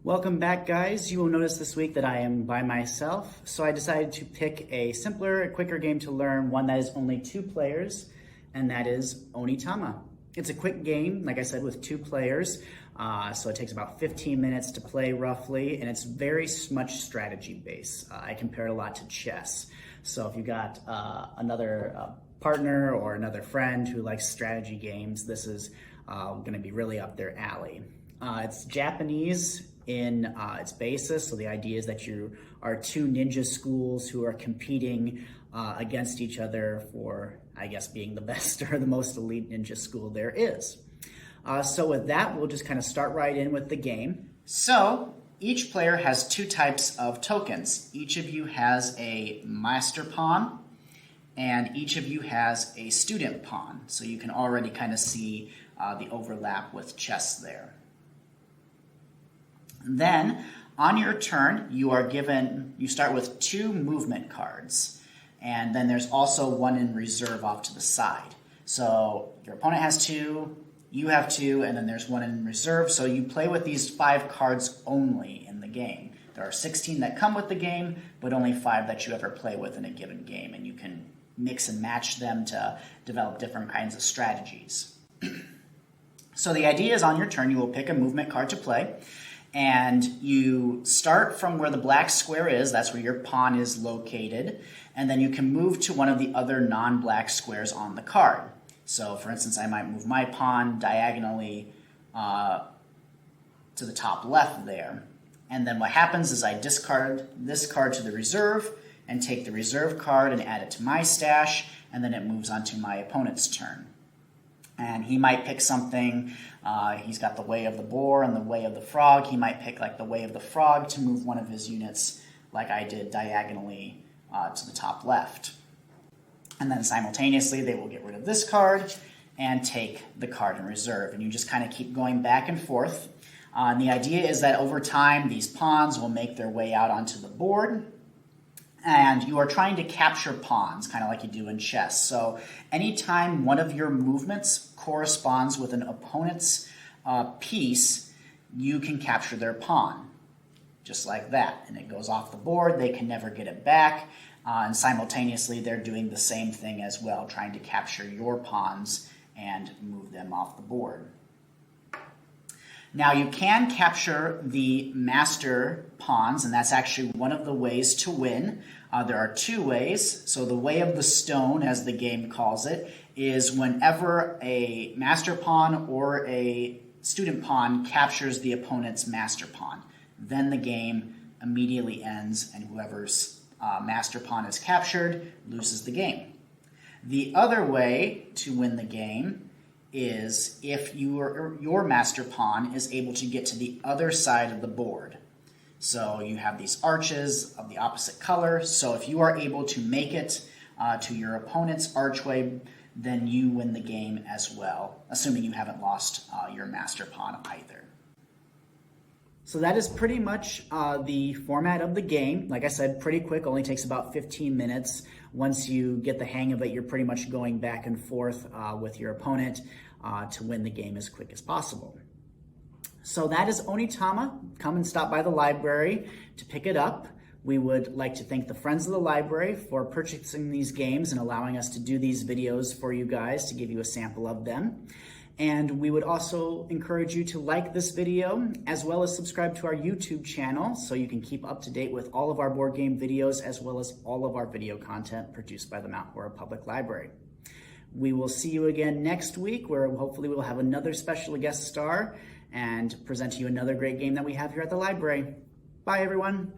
Welcome back, guys. You will notice this week that I am by myself, so I decided to pick a simpler, quicker game to learn, one that is only 2 players, and that is Onitama. It's a quick game, like I said, with 2 players, so it takes about 15 minutes to play roughly, and it's very much strategy based. I compare it a lot to chess. So if you got another partner or another friend who likes strategy games, this is going to be really up their alley. It's Japanese in its basis, so the idea is that you are 2 ninja schools who are competing against each other for, I guess, being the best or the most elite ninja school there is. So with that, we'll just kind of start right in with the game. So each player has 2 types of tokens. Each of you has a master pawn, and each of you has a student pawn. So you can already kind of see the overlap with chess there. Then, on your turn, you start with 2 movement cards, and then there's also 1 in reserve off to the side. So your opponent has 2, you have 2, and then there's 1 in reserve, so you play with these 5 cards only in the game. There are 16 that come with the game, but only 5 that you ever play with in a given game, and you can mix and match them to develop different kinds of strategies. So the idea is on your turn, you will pick a movement card to play, and you start from where the black square is, that's where your pawn is located, and then you can move to one of the other non-black squares on the card. So for instance, I might move my pawn diagonally to the top left there. And then what happens is I discard this card to the reserve and take the reserve card and add it to my stash, and then it moves on to my opponent's turn. And he might pick something, he's got the way of the boar and the way of the frog. He might pick like the way of the frog to move one of his units like I did diagonally to the top left. And then simultaneously they will get rid of this card and take the card in reserve. And you just kind of keep going back and forth. And the idea is that over time these pawns will make their way out onto the board. And you are trying to capture pawns, kind of like you do in chess. So anytime one of your movements corresponds with an opponent's piece, you can capture their pawn, just like that. And it goes off the board, they can never get it back. And simultaneously, they're doing the same thing as well, trying to capture your pawns and move them off the board. Now you can capture the master pawns, and that's actually one of the ways to win. There are 2 ways. So the way of the stone, as the game calls it, is whenever a master pawn or a student pawn captures the opponent's master pawn. Then the game immediately ends, and whoever's master pawn is captured loses the game. The other way to win the game is if your master pawn is able to get to the other side of the board. So you have these arches of the opposite color, so if you are able to make it to your opponent's archway, then you win the game as well, assuming you haven't lost your master pawn either. So that is pretty much the format of the game. Like I said, pretty quick, only takes about 15 minutes. Once you get the hang of it, you're pretty much going back and forth with your opponent to win the game as quick as possible. So that is Onitama. Come and stop by the library to pick it up. We would like to thank the Friends of the Library for purchasing these games and allowing us to do these videos for you guys to give you a sample of them. And we would also encourage you to like this video as well as subscribe to our YouTube channel so you can keep up to date with all of our board game videos as well as all of our video content produced by the Mount Horror Public Library. We will see you again next week where hopefully we'll have another special guest star and present to you another great game that we have here at the library. Bye everyone.